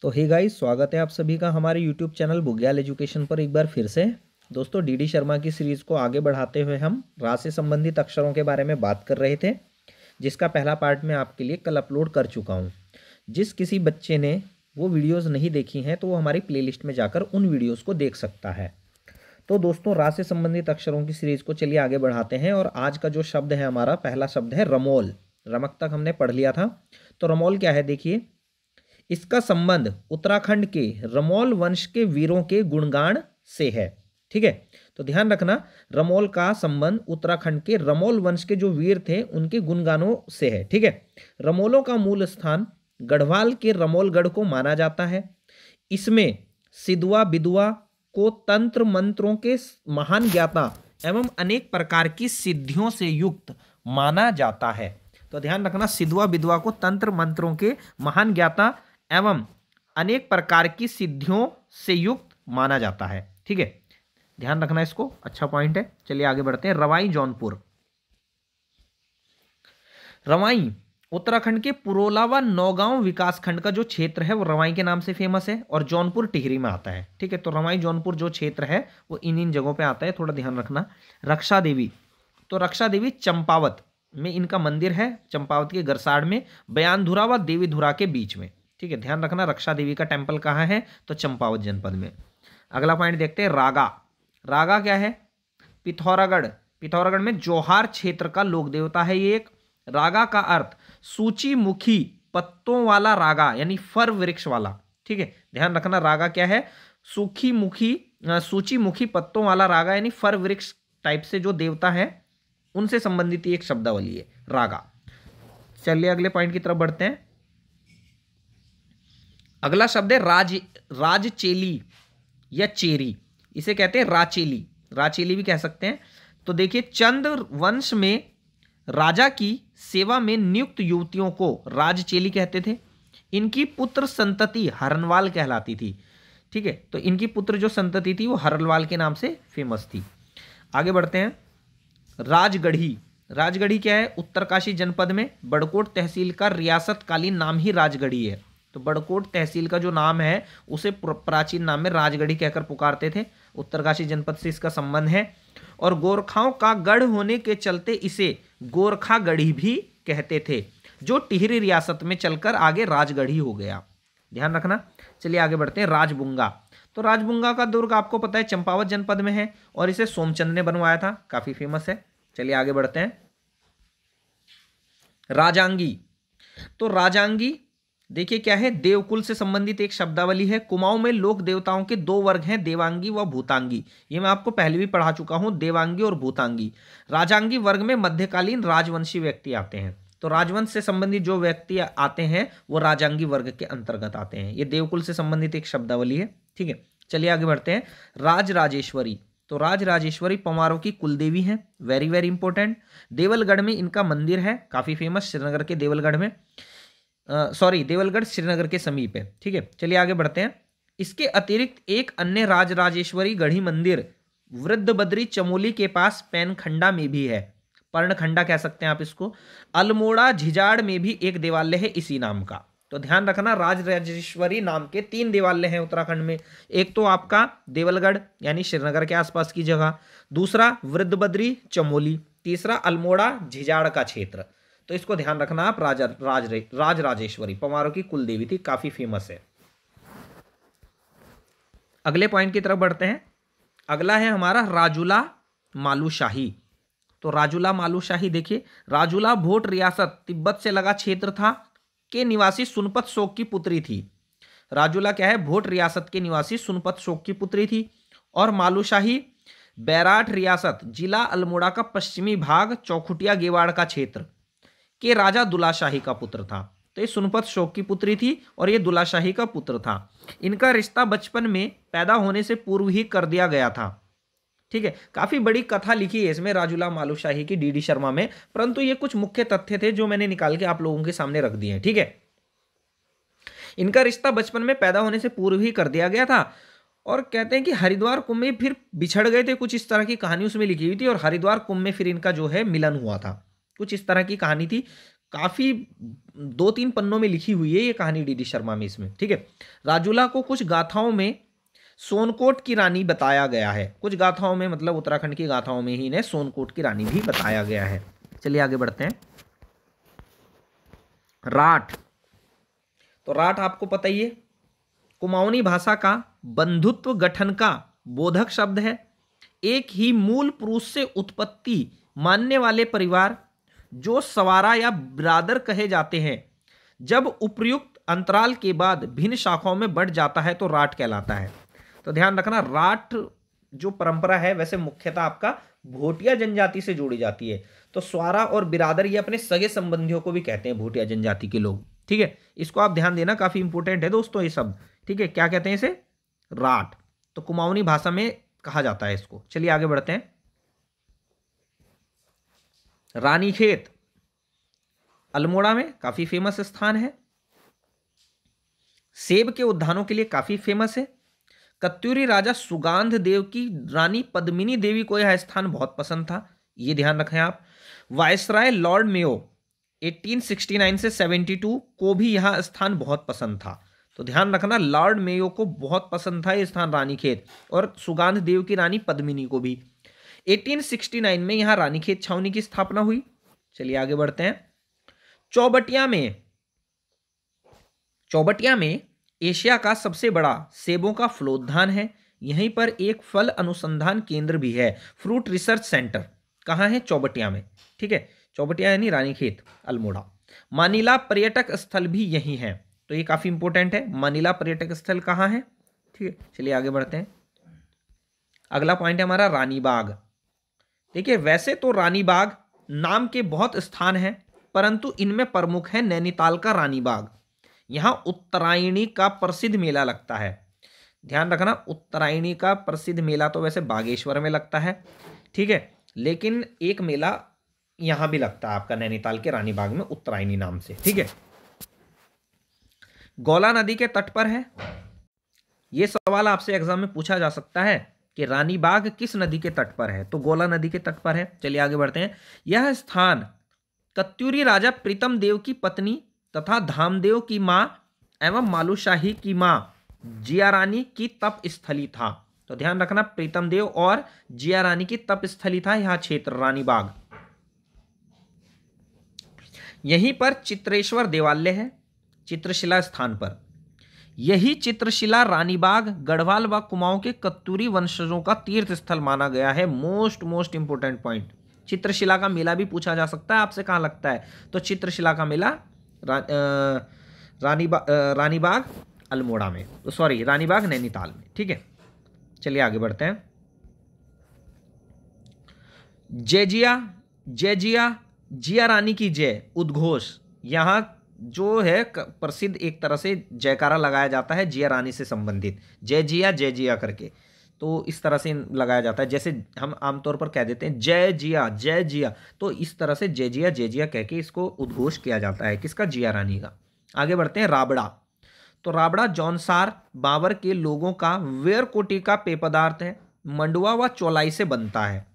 तो hey guys, स्वागत है आप सभी का हमारे यूट्यूब चैनल बुग्याल एजुकेशन पर एक बार फिर से। दोस्तों, डीडी शर्मा की सीरीज़ को आगे बढ़ाते हुए हम रा से संबंधित अक्षरों के बारे में बात कर रहे थे, जिसका पहला पार्ट मैं आपके लिए कल अपलोड कर चुका हूँ। जिस किसी बच्चे ने वो वीडियोज़ नहीं देखी हैं तो वो हमारी प्लेलिस्ट में जाकर उन वीडियोज़ को देख सकता है। तो दोस्तों, रा से संबंधित अक्षरों की सीरीज़ को चलिए आगे बढ़ाते हैं। और आज का जो शब्द है, हमारा पहला शब्द है रमोल। रमक तक हमने पढ़ लिया था। तो रमोल क्या है, देखिए। इसका संबंध उत्तराखंड के रमोल वंश के वीरों के गुणगान से है। ठीक है, तो ध्यान रखना, रमोल का संबंध उत्तराखंड के रमोल वंश के जो वीर थे उनके गुणगानों से है। ठीक है, रमोलों का मूल स्थान गढ़वाल के रमोलगढ़ को माना जाता है। इसमें सिदुआ बिदुआ को तंत्र मंत्रों के महान ज्ञाता एवं अनेक प्रकार की सिद्धियों से युक्त माना जाता है। तो ध्यान रखना, सिदुआ बिदुआ को तंत्र मंत्रों के महान ज्ञाता एवं अनेक प्रकार की सिद्धियों से युक्त माना जाता है। ठीक है, ध्यान रखना इसको, अच्छा पॉइंट है। चलिए आगे बढ़ते हैं। रवाई जौनपुर। रवाई उत्तराखंड के पुरोला व नौगांव विकास खंड का जो क्षेत्र है वो रवाई के नाम से फेमस है और जौनपुर टिहरी में आता है। ठीक है, तो रवाई जौनपुर जो क्षेत्र है वो इन जगहों पे आता है, थोड़ा ध्यान रखना। रक्षा देवी, तो रक्षा देवी चंपावत में इनका मंदिर है, चंपावत के गरसाड़ में, बयानधुरा व देवीधुरा के बीच में। ठीक है, ध्यान रखना, रक्षा देवी का टेम्पल कहाँ है, तो चंपावत जनपद में। अगला पॉइंट देखते हैं, रागा। रागा क्या है, पिथौरागढ़। पिथौरागढ़ में जोहार क्षेत्र का लोक देवता है ये एक। रागा का अर्थ सूचीमुखी पत्तों वाला रागा, यानी फर वृक्ष वाला। ठीक है, ध्यान रखना, रागा क्या है, सूचीमुखी पत्तों वाला रागा, यानी फर वृक्ष टाइप से जो देवता है उनसे संबंधित एक शब्दावली है रागा। चलिए अगले पॉइंट की तरफ बढ़ते हैं। अगला शब्द है राजचेली या चेरी। इसे कहते हैं राचेली, राचेली भी कह सकते हैं। तो देखिए, चंद वंश में राजा की सेवा में नियुक्त युवतियों को राजचेली कहते थे। इनकी पुत्र संतति हरनवाल कहलाती थी। ठीक है, तो इनकी पुत्र जो संतति थी वो हरनवाल के नाम से फेमस थी। आगे बढ़ते हैं। राजगढ़ी। राजगढ़ी क्या है, उत्तरकाशी जनपद में बड़कोट तहसील का रियासतकालीन नाम ही राजगढ़ी है। तो बड़कोट तहसील का जो नाम है उसे प्राचीन नाम में राजगढ़ी कहकर पुकारते थे। उत्तरकाशी जनपद से इसका संबंध है। और गोरखाओं का गढ़ होने के चलते इसे गोरखागढ़ी भी कहते थे, जो टिहरी रियासत में चलकर आगे राजगढ़ी हो गया। ध्यान रखना। चलिए आगे बढ़ते हैं। राजबुंगा। तो राजबुंगा का दुर्ग आपको पता है चंपावत जनपद में है और इसे सोमचंद ने बनवाया था, काफी फेमस है। चलिए आगे बढ़ते हैं। राजांगी। तो राजांगी देखिए क्या है, देवकुल से संबंधित एक शब्दावली है। कुमाऊं में लोक देवताओं के दो वर्ग हैं, देवांगी व भूतांगी। ये मैं आपको पहले भी पढ़ा चुका हूं, देवांगी और भूतांगी। राजांगी वर्ग में मध्यकालीन राजवंशी व्यक्ति आते हैं। तो राजवंश से संबंधित जो व्यक्ति आते हैं वो राजांगी वर्ग के अंतर्गत आते हैं। ये देवकुल से संबंधित एक शब्दावली है। ठीक है, चलिए आगे बढ़ते हैं। राजराजेश्वरी। तो राजराजेश्वरी पंवारों की कुलदेवी हैं, वेरी वेरी इंपॉर्टेंट। देवलगढ़ में इनका मंदिर है, काफी फेमस, श्रीनगर के देवलगढ़ में, देवलगढ़ श्रीनगर के समीप है। ठीक है, चलिए आगे बढ़ते हैं। इसके अतिरिक्त एक अन्य राजराजेश्वरी गढ़ी मंदिर वृद्धबद्री चमोली के पास पैनखंडा में भी है, पर्णखंडा कह सकते हैं आप इसको। अल्मोड़ा झिजाड़ में भी एक देवालय है इसी नाम का। तो ध्यान रखना, राजराजेश्वरी नाम के 3 देवालय हैं उत्तराखंड में। एक तो आपका देवलगढ़ यानी श्रीनगर के आसपास की जगह, दूसरा वृद्धबद्री चमोली, तीसरा अल्मोड़ा झिजाड़ का क्षेत्र। तो इसको ध्यान रखना आप। राजराजेश्वरी पंवारों की कुलदेवी थी, काफी फेमस है। अगले पॉइंट की तरफ बढ़ते हैं। अगला है हमारा राजूला मालूशाही। तो राजूला मालूशाही देखिए, राजूला भोट रियासत तिब्बत से लगा क्षेत्र था के निवासी सुनपत शोक की पुत्री थी। राजूला क्या है, भोट रियासत के निवासी सुनपत शोक की पुत्री थी। और मालूशाही बैराठ रियासत जिला अल्मोड़ा का पश्चिमी भाग चौखुटिया गेवाड़ का क्षेत्र के राजा दुलाशाही का पुत्र था। तो ये सुनपत शोक की पुत्री थी और ये दुलाशाही का पुत्र था। इनका रिश्ता बचपन में पैदा होने से पूर्व ही कर दिया गया था। ठीक है, काफी बड़ी कथा लिखी है इसमें राजूला मालूशाही की डीडी शर्मा में, परंतु ये कुछ मुख्य तथ्य थे जो मैंने निकाल के आप लोगों के सामने रख दिए हैं। ठीक है, इनका रिश्ता बचपन में पैदा होने से पूर्व ही कर दिया गया था। और कहते हैं कि हरिद्वार कुंभ में फिर बिछड़ गए थे, कुछ इस तरह की कहानी उसमें लिखी हुई थी। और हरिद्वार कुंभ में फिर इनका जो है मिलन हुआ था, कुछ इस तरह की कहानी थी। काफी 2-3 पन्नों में लिखी हुई है ये कहानी डीडी शर्मा में इसमें, ठीक है। राजूला को कुछ गाथाओं में सोनकोट की रानी बताया गया है, कुछ गाथाओं में मतलब उत्तराखंड की गाथाओं में ही इन्हें सोनकोट की रानी भी बताया गया है। चलिए आगे बढ़ते हैं। राठ, तो राठ आपको पता ही है, कुमाऊनी भाषा का बंधुत्व गठन का बोधक शब्द है। एक ही मूल पुरुष से उत्पत्ति मानने वाले परिवार जो सवारा या ब्रादर कहे जाते हैं, जब उपर्युक्त अंतराल के बाद भिन्न शाखाओं में बढ़ जाता है तो राठ कहलाता है। तो ध्यान रखना, राठ जो परंपरा है वैसे मुख्यतः आपका भोटिया जनजाति से जोड़ी जाती है। तो स्वारा और बिरादर ये अपने सगे संबंधियों को भी कहते हैं भोटिया जनजाति के लोग, ठीक है। इसको आप ध्यान देना, काफी इंपॉर्टेंट है दोस्तों ये सब, ठीक है। क्या कहते हैं इसे? राठ। तो कुमाऊनी भाषा में कहा जाता है इसको। चलिए आगे बढ़ते हैं। रानीखेत अल्मोड़ा में काफी फेमस स्थान है, सेब के उद्यानों के लिए काफी फेमस है। कत्यूरी राजा सुगांध देव की रानी पद्मिनी देवी को यह स्थान बहुत पसंद था, ये ध्यान रखें आप। वायसराय लॉर्ड मेयो 1869 से 72 को भी यह स्थान बहुत पसंद था। तो ध्यान रखना, लॉर्ड मेयो को बहुत पसंद था ये स्थान रानीखेत, और सुगांध देव की रानी पद्मिनी को भी। 1869 में यहां रानीखेत छावनी की स्थापना हुई। चलिए आगे बढ़ते हैं। चौबटिया में एशिया का सबसे बड़ा सेबों का फलोद्यान है। यहीं पर एक फल अनुसंधान केंद्र भी है, फ्रूट रिसर्च सेंटर। कहाँ है? चौबटिया में, ठीक है। चौबटिया यानी रानीखेत अल्मोड़ा। मानिला पर्यटक स्थल भी यही है, तो ये काफी इंपॉर्टेंट है। मानिला पर्यटक स्थल कहाँ है? ठीक है, चलिए आगे बढ़ते हैं। अगला पॉइंट है हमारा रानीबाग। देखिए, वैसे तो रानीबाग नाम के बहुत स्थान हैं, परंतु इनमें प्रमुख है नैनीताल का रानीबाग। यहां उत्तरायणी का प्रसिद्ध मेला लगता है। ध्यान रखना, उत्तरायणी का प्रसिद्ध मेला तो वैसे बागेश्वर में लगता है, ठीक है, लेकिन एक मेला यहां भी लगता है आपका नैनीताल के रानीबाग में उत्तरायणी नाम से, ठीक है। गौला नदी के तट पर है। यह सवाल आपसे एग्जाम में पूछा जा सकता है कि रानीबाग किस नदी के तट पर है, तो गौला नदी के तट पर है। चलिए आगे बढ़ते हैं। यह स्थान कत्यूरी राजा प्रीतम देव की पत्नी तथा धामदेव की मां एवं मालूशाही की मां जिया रानी की तप स्थली था। तो ध्यान रखना, प्रीतम देव और जिया रानी की तप स्थली था यह क्षेत्र रानीबाग। यहीं पर चित्रेश्वर देवालय है, चित्रशिला स्थान पर। यही चित्रशिला रानीबाग गढ़वाल व कुमाऊं के कत्यूरी वंशजों का तीर्थ स्थल माना गया है। मोस्ट इंपोर्टेंट पॉइंट, चित्रशिला का मेला भी पूछा जा सकता है आपसे, कहां लगता है? तो चित्रशिला का मेला रानीबाग अल्मोड़ा में, तो सॉरी रानीबाग नैनीताल में, ठीक है। चलिए आगे बढ़ते हैं। जिया रानी की जय उद्घोष, यहां जो है प्रसिद्ध एक तरह से जयकारा लगाया जाता है जिया रानी से संबंधित, जय जिया करके, तो इस तरह से लगाया जाता है। जैसे हम आमतौर पर कह देते हैं जय जिया, तो इस तरह से जय जिया कह के इसको उद्घोष किया जाता है। किसका? जिया रानी का। आगे बढ़ते हैं। राबड़ा, तो राबड़ा जौनसार बाबर के लोगों का वेयर कोटी का पेय पदार्थ है, मंडुआ व चौलाई से बनता है।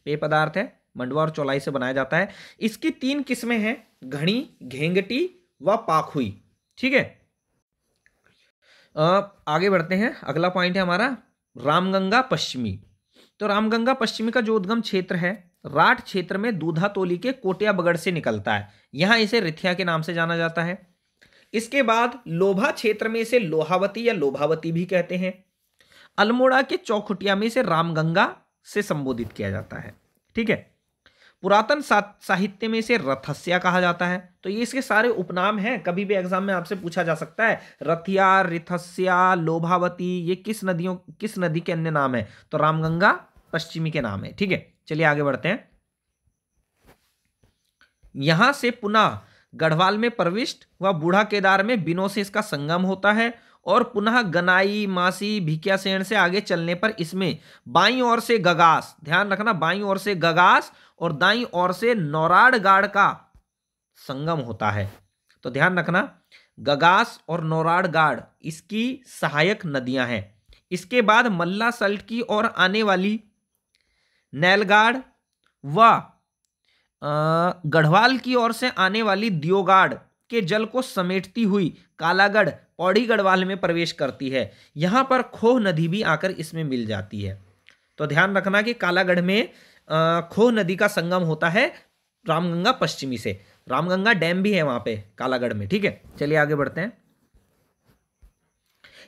पेय पदार्थ है, मंडुआ और चौलाई से बनाया जाता है। इसकी 3 किस्में हैं, घड़ी, घेंगटी व पाखुई, ठीक है। आगे बढ़ते हैं। अगला पॉइंट है हमारा रामगंगा पश्चिमी। तो रामगंगा पश्चिमी का जो उद्गम क्षेत्र है राठ क्षेत्र में दूधातोली के कोटिया बगड़ से निकलता है। यहां इसे रिथिया के नाम से जाना जाता है। इसके बाद लोभा क्षेत्र में इसे लोहावती या लोभावती भी कहते हैं। अल्मोड़ा के चौखुटिया में इसे रामगंगा से संबोधित किया जाता है, ठीक है। पुरातन साहित्य में इसे रथस्या कहा जाता है। तो ये इसके सारे उपनाम हैं, कभी भी एग्जाम में आपसे पूछा जा सकता है रथिया, रिथस्या, लोभावती, ये किस नदी के अन्य नाम है? तो रामगंगा पश्चिमी के नाम है, ठीक है। चलिए आगे बढ़ते हैं। यहां से पुनः गढ़वाल में प्रविष्ट व बूढ़ा केदार में बिनों से इसका संगम होता है, और पुनः गनाई, मासी, भिकियासेन से आगे चलने पर इसमें बाईं ओर से गगास, ध्यान रखना, बाईं ओर से गगास और दाईं ओर से नौराडगाड़ का संगम होता है। तो ध्यान रखना, गगास और नौराडगाड़ इसकी सहायक नदियां हैं। इसके बाद मल्ला सल्ट की ओर आने वाली नैलगाड़ व गढ़वाल की ओर से आने वाली दियोगाड़ के जल को समेटती हुई कालागढ़ पौड़ी गढ़वाल में प्रवेश करती है। यहाँ पर खोह नदी भी आकर इसमें मिल जाती है। तो ध्यान रखना कि कालागढ़ में खोह नदी का संगम होता है रामगंगा पश्चिमी से। रामगंगा डैम भी है वहां पे कालागढ़ में। ठीक है, चलिए आगे बढ़ते हैं।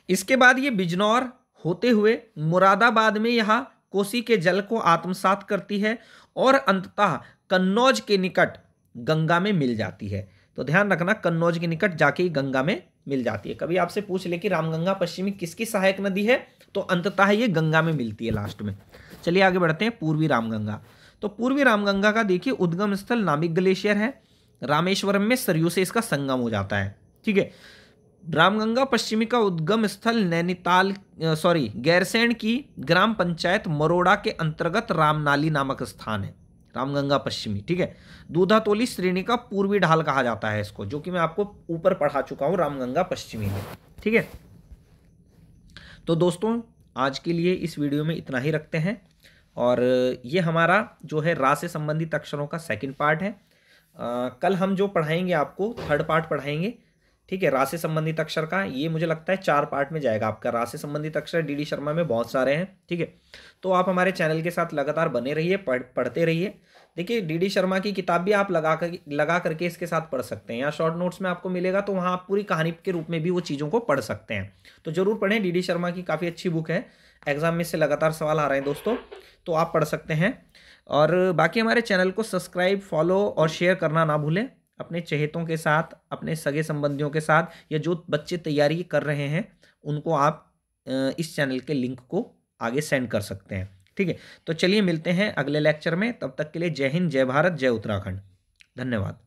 इसके बाद ये बिजनौर होते हुए मुरादाबाद में यह कोसी के जल को आत्मसात करती है और अंततः कन्नौज के निकट गंगा में मिल जाती है। तो ध्यान रखना, कन्नौज के निकट जाके ही गंगा में मिल जाती है। कभी आपसे पूछ ले कि रामगंगा पश्चिमी किसकी सहायक नदी है, तो अंततः ये गंगा में मिलती है लास्ट में। चलिए आगे बढ़ते हैं। पूर्वी रामगंगा। तो पूर्वी रामगंगा का देखिए उद्गम स्थल नामिक ग्लेशियर है। रामेश्वरम में सरयू से इसका संगम हो जाता है। ठीक है, रामगंगा पश्चिमी का उद्गम स्थल गैरसैंण की ग्राम पंचायत मरोड़ा के अंतर्गत रामनाली नामक स्थान है। रामगंगा पश्चिमी। ठीक है, दूधातोली श्रेणी का पूर्वी ढाल कहा जाता है इसको, जो कि मैं आपको ऊपर पढ़ा चुका हूं रामगंगा पश्चिमी में। ठीक है, तो दोस्तों आज के लिए इस वीडियो में इतना ही रखते हैं। और ये हमारा जो है रा से संबंधित अक्षरों का सेकंड पार्ट है। कल हम जो पढ़ाएंगे आपको थर्ड पार्ट पढ़ाएंगे। ठीक है, रा से संबंधित अक्षर का ये मुझे लगता है 4 पार्ट में जाएगा आपका। रा से संबंधित अक्षर डीडी शर्मा में बहुत सारे हैं। ठीक है, तो आप हमारे चैनल के साथ लगातार बने रहिए, पढ़ते रहिए। देखिए डीडी शर्मा की किताब भी आप लगा करके इसके साथ पढ़ सकते हैं। यहाँ शॉर्ट नोट्स में आपको मिलेगा, तो वहाँ आप पूरी कहानी के रूप में भी वो चीज़ों को पढ़ सकते हैं। तो जरूर पढ़ें, डीडी शर्मा की काफ़ी अच्छी बुक है। एग्जाम में से लगातार सवाल आ रहे हैं दोस्तों, तो आप पढ़ सकते हैं। और बाकी हमारे चैनल को सब्सक्राइब, फॉलो और शेयर करना ना भूलें अपने चहेतों के साथ, अपने सगे संबंधियों के साथ, या जो बच्चे तैयारी कर रहे हैं उनको आप इस चैनल के लिंक को आगे सेंड कर सकते हैं। ठीक है, तो चलिए मिलते हैं अगले लेक्चर में। तब तक के लिए जय हिंद, जय भारत, जय उत्तराखंड। धन्यवाद।